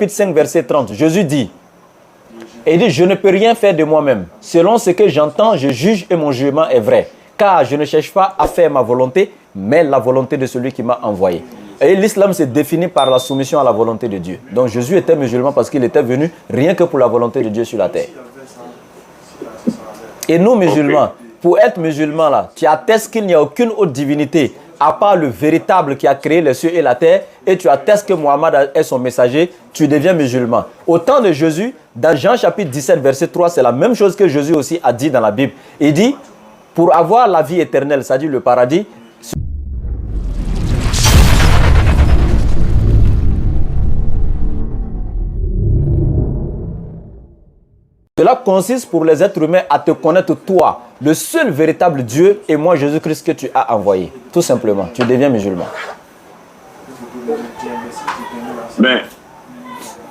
chapitre 5, verset 30, Jésus dit, et il dit, je ne peux rien faire de moi-même. Selon ce que j'entends, je juge et mon jugement est vrai. Car je ne cherche pas à faire ma volonté, mais la volonté de celui qui m'a envoyé. Et l'islam se définit par la soumission à la volonté de Dieu. Donc Jésus était musulman parce qu'il était venu rien que pour la volonté de Dieu sur la terre. Et nous, musulmans, pour être musulman, là, tu attestes qu'il n'y a aucune autre divinité à part le véritable qui a créé les cieux et la terre, et tu attestes que Mohammed est son messager, tu deviens musulman. Au temps de Jésus, dans Jean chapitre 17, verset 3, c'est la même chose que Jésus aussi a dit dans la Bible. Il dit, pour avoir la vie éternelle, c'est-à-dire le paradis, cela consiste pour les êtres humains à te connaître toi, le seul véritable Dieu, et moi Jésus-Christ que tu as envoyé. Tout simplement, tu deviens musulman. Mais,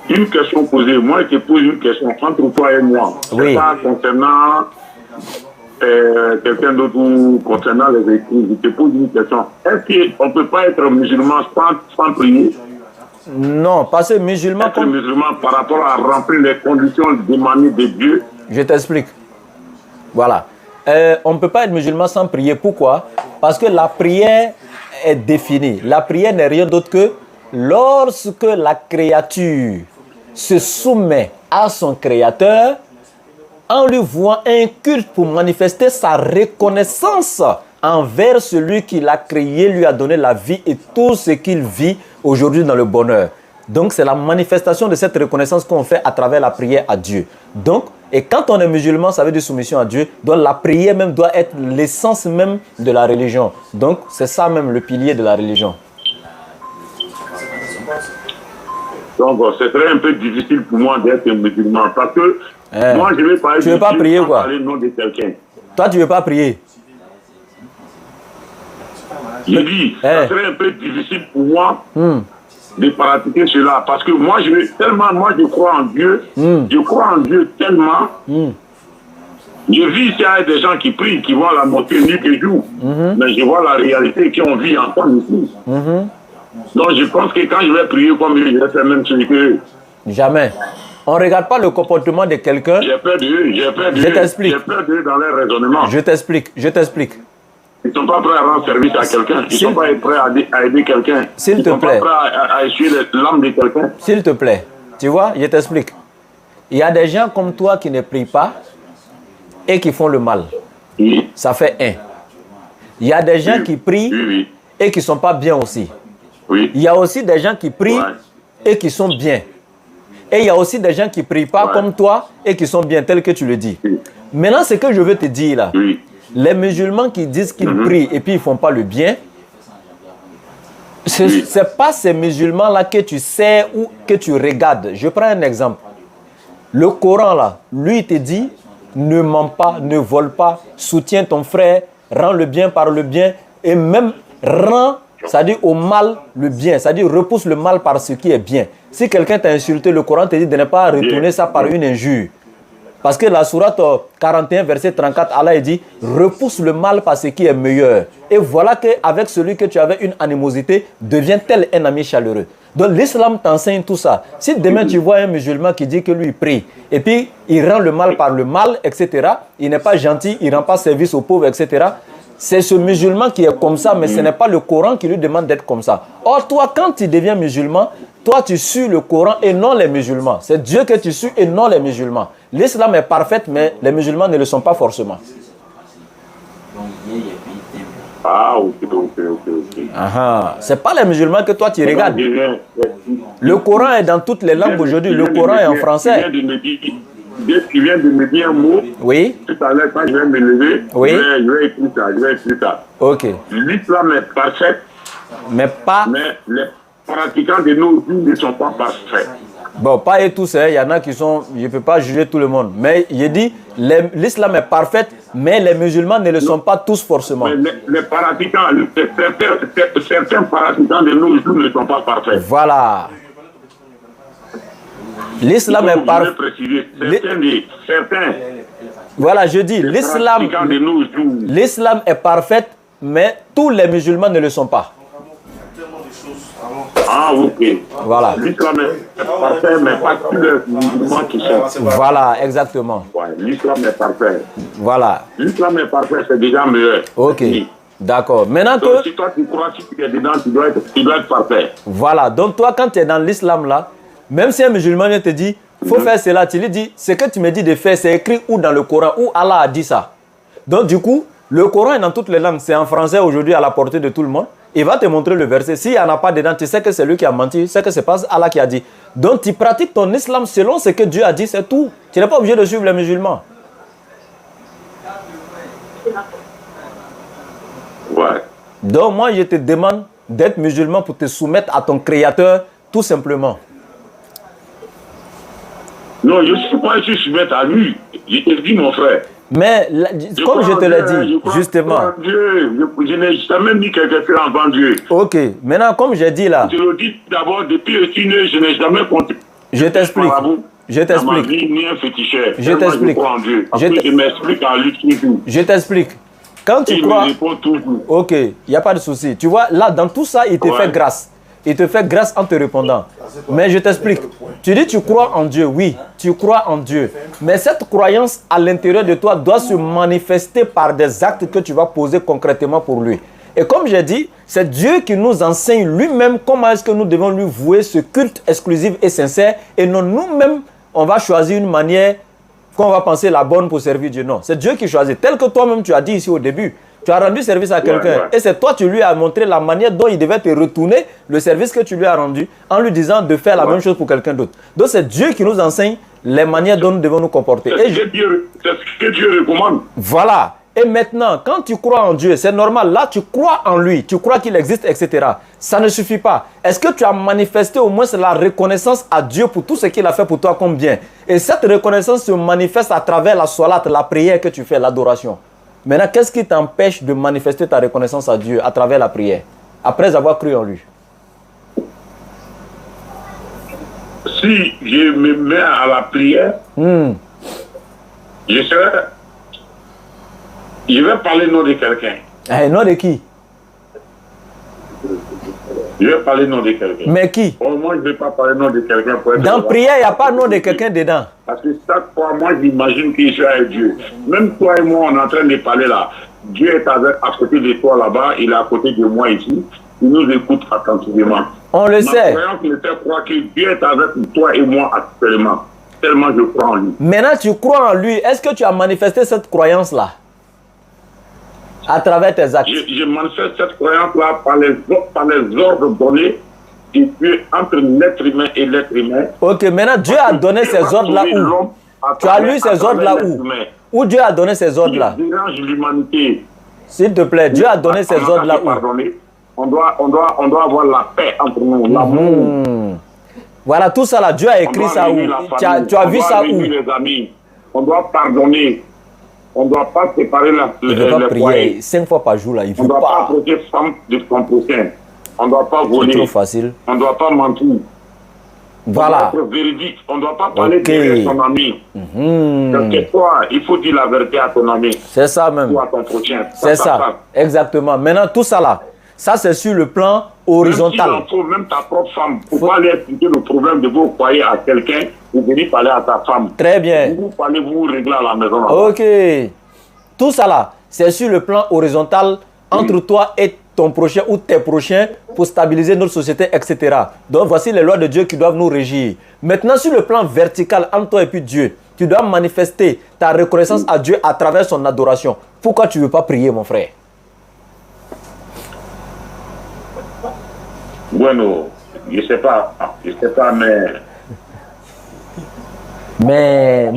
une question posée, moi je te pose une question entre toi et moi. Oui. C'est pas concernant quelqu'un d'autre ou concernant les écrits. Je te pose une question. Est-ce qu'on ne peut pas être musulman sans prier? Non, parce que musulman... Être musulman par rapport à remplir les conditions demandées de Dieu. Je t'explique. Voilà. On ne peut pas être musulman sans prier. Pourquoi? Parce que la prière est définie. La prière n'est rien d'autre que lorsque la créature se soumet à son créateur, en lui vouant un culte pour manifester sa reconnaissance envers celui qui l'a créé, lui a donné la vie et tout ce qu'il vit aujourd'hui dans le bonheur. Donc, c'est la manifestation de cette reconnaissance qu'on fait à travers la prière à Dieu. Donc, et quand on est musulman, ça veut dire soumission à Dieu. Donc, la prière même doit être l'essence même de la religion. Donc, c'est ça même le pilier de la religion. Donc, ce serait un peu difficile pour moi d'être musulman parce que moi, je vais parler tu veux pas prier quoi? parler le nom de quelqu'un. Toi, tu veux pas prier? Je dis, ça serait un peu difficile pour moi de pratiquer cela. Parce que moi, je crois en Dieu. Je crois en Dieu tellement. Je vis ici avec des gens qui prient, qui vont à la mosquée nuit et jour. Mais je vois la réalité qu'on vit ensemble ici. Donc, je pense que quand je vais prier comme eux, je vais faire même chose qu'eux. Jamais. On ne regarde pas le comportement de quelqu'un. J'ai peur d'eux. J'ai peur d'eux. Je t'explique. J'ai peur d'eux dans leur raisonnement. Je t'explique. Ils ne sont pas prêts à rendre service à quelqu'un. Ils ne sont pas prêts à aider quelqu'un. S'il te plaît. Ils ne sont pas prêts à essuyer l'âme de quelqu'un. S'il te plaît. Tu vois, je t'explique. Il y a des gens comme toi qui ne prient pas et qui font le mal. Oui. Ça fait un. Il y a des gens qui prient et qui ne sont pas bien aussi. Oui. Il y a aussi des gens qui prient et qui sont bien. Et il y a aussi des gens qui ne prient pas comme toi et qui sont bien, tel que tu le dis. Maintenant, ce que je veux te dire là, les musulmans qui disent qu'ils prient et puis ils ne font pas le bien, ce n'est pas ces musulmans-là que tu sais ou que tu regardes. Je prends un exemple. Le Coran, là, lui, il te dit, ne mens pas, ne vole pas, soutiens ton frère, rends le bien par le bien et même rends, c'est-à-dire au mal, le bien. C'est-à-dire repousse le mal par ce qui est bien. Si quelqu'un t'a insulté, le Coran te dit de ne pas retourner ça par une injure. Parce que la sourate 41, verset 34, Allah dit « Repousse le mal par ce qui est meilleur. » Et voilà qu'avec celui que tu avais une animosité, devient tel un ami chaleureux. Donc l'islam t'enseigne tout ça. Si demain tu vois un musulman qui dit que lui il prie, et puis il rend le mal par le mal, etc., il n'est pas gentil, il ne rend pas service aux pauvres, etc., c'est ce musulman qui est comme ça, mais ce n'est pas le Coran qui lui demande d'être comme ça. Or, toi, quand tu deviens musulman, toi, tu suis le Coran et non les musulmans. C'est Dieu que tu suis et non les musulmans. L'islam est parfait, mais les musulmans ne le sont pas forcément. Ah, ok. C'est pas les musulmans que toi, tu regardes. Le Coran est dans toutes les langues aujourd'hui. Le Coran est en français. Tu viens de me dire un mot. Oui. Tout à l'heure, quand je vais me lever, je vais écrire ça. Ok. L'islam est parfait, mais les pratiquants de nos jours ne sont pas parfaits. Bon, pas et tous, il y en a qui sont... Je ne peux pas juger tout le monde. Mais j'ai dit, l'islam est parfait, mais les musulmans ne le sont pas tous forcément. Mais les pratiquants, certains pratiquants de nos jours ne sont pas parfaits. Voilà. L'islam est parfait. Voilà, je dis, l'islam est parfait, mais tous les musulmans ne le sont pas. Ah, ok. Voilà. L'islam est parfait, mais pas tous les musulmans qui sont. Voilà, exactement. Ouais, l'islam est parfait. Voilà. L'islam est parfait, c'est déjà meilleur. Ok. Oui. D'accord. Maintenant Donc, que... si toi tu crois, si tu es dedans, tu dois être parfait. Voilà. Donc toi, quand tu es dans l'islam là, même si un musulman vient te dire, il faut faire cela, tu lui dis, ce que tu me dis de faire, c'est écrit où dans le Coran, où Allah a dit ça. Donc du coup, le Coran est dans toutes les langues. C'est en français aujourd'hui à la portée de tout le monde. Il va te montrer le verset. S'il n'y en a pas dedans, tu sais que c'est lui qui a menti, tu sais que ce n'est pas Allah qui a dit. Donc tu pratiques ton islam selon ce que Dieu a dit, c'est tout. Tu n'es pas obligé de suivre les musulmans. Ouais. Donc moi, je te demande d'être musulman pour te soumettre à ton créateur, tout simplement. Non, je ne suis pas ici soumettre à lui. Je te dis, mon frère. Mais comme je te l'ai dit, justement. Je n'ai jamais mis quelque chose avant Dieu. Ok, maintenant comme j'ai dit là. Je le dis d'abord, depuis que je suis né, je n'ai jamais compté. Je t'explique. Je t'explique. Ni un féticheur. Je t'explique. Je m'explique en lui toujours. Je t'explique. Quand tu crois. Ok, il n'y a pas de souci. Tu vois, là, dans tout ça, il te fait grâce. Il te fait grâce en te répondant. Mais je t'explique. Tu dis tu crois en Dieu. Oui, tu crois en Dieu. Mais cette croyance à l'intérieur de toi doit se manifester par des actes que tu vas poser concrètement pour lui. Et comme j'ai dit, c'est Dieu qui nous enseigne lui-même comment est-ce que nous devons lui vouer ce culte exclusif et sincère. Et non nous-mêmes, on va choisir une manière qu'on va penser la bonne pour servir Dieu. Non, c'est Dieu qui choisit. Tel que toi-même tu as dit ici au début. Tu as rendu service à quelqu'un et c'est toi, tu lui as montré la manière dont il devait te retourner le service que tu lui as rendu en lui disant de faire la même chose pour quelqu'un d'autre. Donc c'est Dieu qui nous enseigne les manières dont nous devons nous comporter. C'est ce que Dieu recommande. Voilà. Et maintenant, quand tu crois en Dieu, c'est normal. Là, tu crois en lui, tu crois qu'il existe, etc. Ça ne suffit pas. Est-ce que tu as manifesté au moins la reconnaissance à Dieu pour tout ce qu'il a fait pour toi comme bien? Et cette reconnaissance se manifeste à travers la salat, la prière que tu fais, l'adoration. Maintenant, qu'est-ce qui t'empêche de manifester ta reconnaissance à Dieu à travers la prière, après avoir cru en lui? Si je me mets à la prière, je vais parler nom de quelqu'un. Nom de qui? Je vais parler nom de quelqu'un. Mais qui? Moi, je ne vais pas parler nom de quelqu'un. Dans prière, il n'y a pas nom de quelqu'un dedans. Parce que chaque fois, moi, j'imagine qu'il soit avec Dieu. Même toi et moi, on est en train de parler là. Dieu est à côté de toi là-bas, il est à côté de moi ici. Il nous écoute attentivement. On le sait. Ma croyance me fait croire que Dieu est avec toi et moi actuellement. Tellement je crois en lui. Maintenant, tu crois en lui. Est-ce que tu as manifesté cette croyance-là à travers tes actes? Je manifeste cette croyance-là par les ordres donnés de Dieu entre l'être humain et l'être humain. Ok, maintenant Dieu a donné ces ordres-là où? Tu as lu ces ordres-là où? Où Dieu a donné ces ordres-là? Dérange l'humanité. S'il te plaît, Dieu a donné ces ordres-là où? On doit avoir la paix entre nous, l'amour. Voilà, tout ça là, Dieu a écrit ça où? Tu as vu ça où? Les amis. On doit pardonner. On ne doit pas séparer il ne veut pas prier 5 fois par jour là. Il on ne doit pas approcher femme de son prochain. On ne doit pas voler. C'est trop facile. On ne doit pas mentir. Voilà. On doit être véridique. On ne doit pas parler de son ami. Quelquefois, il faut dire la vérité à ton ami. C'est ça même. Ou à ton prochain. C'est ça. Exactement. Maintenant, tout ça là, ça c'est sur le plan horizontal. Même, faut, même ta propre femme, il ne faut pas aller expliquer le problème de vous croyez à quelqu'un, vous venez parler à ta femme. Très bien. Vous parlez, vous réglez à la maison. Ok. Tout ça là, c'est sur le plan horizontal entre toi et ton prochain ou tes prochains pour stabiliser notre société, etc. Donc voici les lois de Dieu qui doivent nous régir. Maintenant, sur le plan vertical, entre toi et puis Dieu, tu dois manifester ta reconnaissance à Dieu à travers son adoration. Pourquoi tu ne veux pas prier, mon frère? Bueno, je sais pas, mais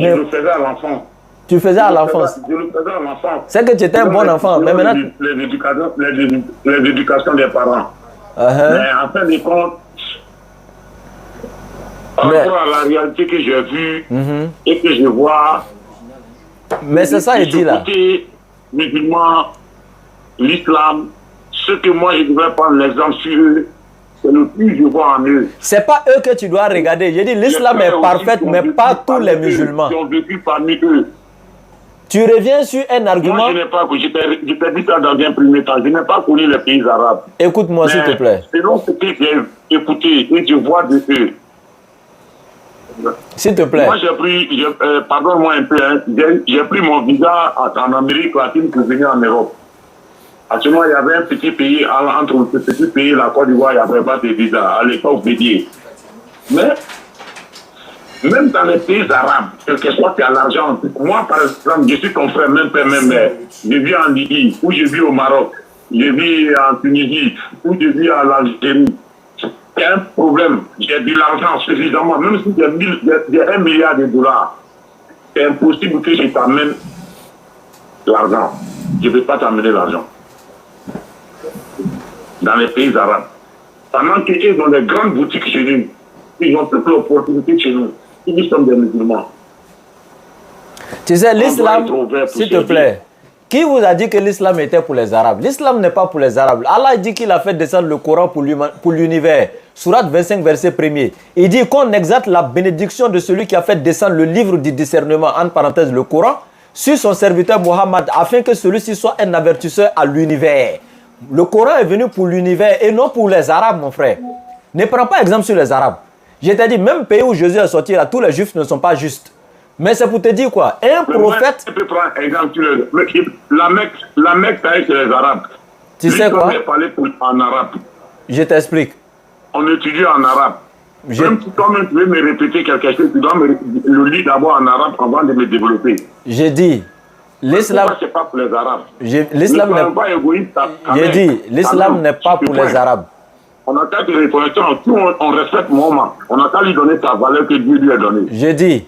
je le faisais à l'enfance. Tu faisais à l'enfance. Je le faisais à l'enfance. C'est que tu étais un bon enfant, mais maintenant... Les éducations des parents. Mais en fin de compte, par rapport à la réalité que j'ai vue et que je vois... Mais c'est ça, il dit là. Côté musulman, l'islam, ce que moi je devrais prendre l'exemple sur eux, c'est le plus je vois en eux. C'est pas eux que tu dois regarder. J'ai dit l'islam est parfait, mais pas tous les musulmans. Qui ont vécu parmi eux. Tu reviens sur un argument. Moi, je n'ai pas, je t'ai dit ça dans un premier temps. Je n'ai pas connu les pays arabes. Écoute-moi, s'il te plaît. Selon ce que j'ai écouté et je vois de eux. S'il te plaît. Moi, j'ai pris, pardonne-moi un peu, hein, j'ai pris mon visa en Amérique latine pour venir en Europe. Actuellement, il y avait un petit pays, entre ce petit pays et la Côte d'Ivoire, il n'y avait pas de visa à l'époque dédiée. Mais, même dans les pays arabes, quel que soit qu'il y a l'argent, moi, par exemple, je suis ton frère, même père, même mère. Je vis en Libye, ou je vis au Maroc, je vis en Tunisie, ou je vis en Algérie. Il y a un problème, j'ai de l'argent suffisamment, même si j'ai 1 milliard de dollars, c'est impossible que je t'amène l'argent. Je ne vais pas t'amener l'argent. Dans les pays arabes. Pendant qu'ils ont des grandes boutiques chez nous, ils ont toutes l'opportunité chez nous. Ils sont des musulmans. Tu sais, l'islam, s'il te plaît, qui vous a dit que l'islam était pour les Arabes? L'islam n'est pas pour les Arabes. Allah dit qu'il a fait descendre le Coran pour l'univers. Sourate 25, verset 1er. Il dit qu'on exalte la bénédiction de celui qui a fait descendre le livre du discernement, entre parenthèses le Coran, sur son serviteur Mohammed, afin que celui-ci soit un avertisseur à l'univers. Le Coran est venu pour l'univers et non pour les Arabes, mon frère. Ne prends pas exemple sur les Arabes. Je t'ai dit, même pays où Jésus est sorti, là, tous les Juifs ne sont pas justes. Mais c'est pour te dire quoi? Un prophète... Je peux prendre exemple sur la Mecque, c'est les Arabes. Tu sais quoi? En arabe. Je t'explique. On étudie en arabe. Même si toi-même tu veux me répéter quelque chose, tu dois me le lire d'abord en arabe avant de me développer. J'ai dit, l'islam... c'est pas pour les Arabes. L'islam n'est pas égoïste. J'ai dit, l'islam n'est pas pour les Arabes. On a qu'à te reconnaître, on respecte Mohammed. On a qu'à lui donner sa valeur que Dieu lui a donnée. J'ai dit,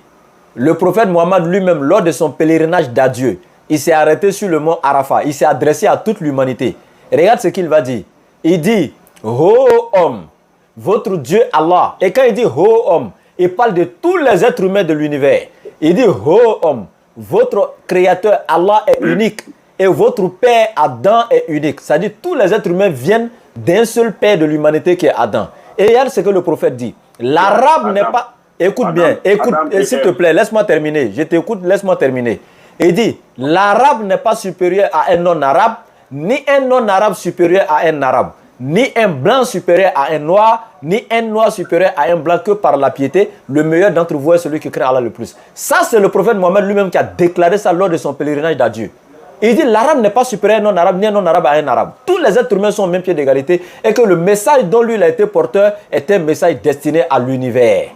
le prophète Mohammed lui-même, lors de son pèlerinage d'adieu, il s'est arrêté sur le mont Arafat. Il s'est adressé à toute l'humanité. Regarde ce qu'il va dire. Il dit, ô homme, votre Dieu Allah. Et quand il dit ô homme, il parle de tous les êtres humains de l'univers. Il dit ô homme, votre créateur Allah est unique. Et votre père Adam est unique. C'est-à-dire tous les êtres humains viennent d'un seul père de l'humanité qui est Adam. Et regarde ce que le prophète dit. L'arabe n'est pas... Écoute bien, écoute, s'il te plaît, laisse-moi terminer. Je t'écoute, laisse-moi terminer. Il dit, l'arabe n'est pas supérieur à un non-arabe, ni un non-arabe supérieur à un arabe, ni un blanc supérieur à un noir, ni un noir supérieur à un blanc, que par la piété, le meilleur d'entre vous est celui qui craint Allah le plus. Ça, c'est le prophète Mohammed lui-même qui a déclaré ça lors de son pèlerinage d'adieu. Il dit, l'arabe n'est pas supérieur à un non-arabe, ni un non-arabe à un arabe. Tous les êtres humains sont au même pied d'égalité et que le message dont lui il a été porteur est un message destiné à l'univers.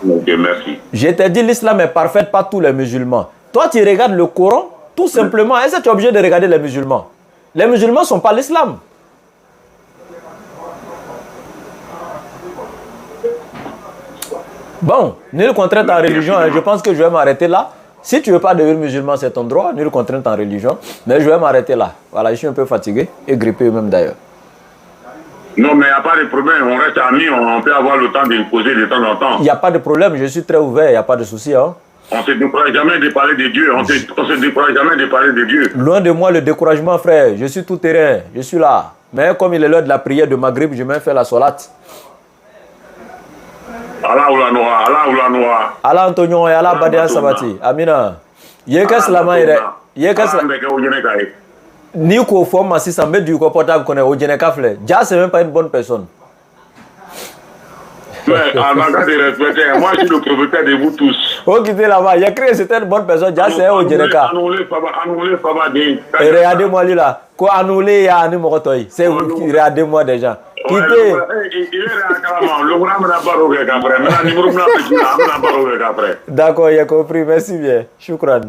Ok, merci. Je t'ai dit, l'islam est parfait, pas tous les musulmans. Toi, tu regardes le Coran, tout simplement. Est-ce que tu es obligé de regarder les musulmans? Les musulmans ne sont pas l'islam. Bon, nul contrainte en religion. Je pense que je vais m'arrêter là. Si tu ne veux pas devenir musulman, c'est ton droit. Nul contrainte en religion. Mais je vais m'arrêter là. Voilà, je suis un peu fatigué et grippé même d'ailleurs. Non, mais il n'y a pas de problème. On reste amis, on peut avoir le temps de nous poser de temps en temps. Il n'y a pas de problème, je suis très ouvert, il n'y a pas de souci. Hein. On ne se décourage jamais de parler de Dieu. On ne se décourage jamais de parler de Dieu. Loin de moi le découragement, frère. Je suis tout terrain, je suis là. Mais comme il est l'heure de la prière de Maghrib, je m'en fais la solate. Allah ou la noa, Allah ou la noa. Allah Antonio et Allah Badia Sabati. Amina. Yeka Slama ire. Yeka Slama. Ni ko forme si ça met du portable qu'on est au Djenekafle. Ja, c'est même pas une bonne personne. Mais en manque de respect, moi je suis le propriétaire de vous tous. Oh, quittez là-bas. Il y a créé c'était une bonne personne. Ja, c'est au Djeneka. Annulez, Faba, et regardez-moi lui là. Quoi annuler, il y a un numéro toi. C'est vous qui regardez-moi déjà. Quittez. D'accord, il a compris. Merci bien. Shukran.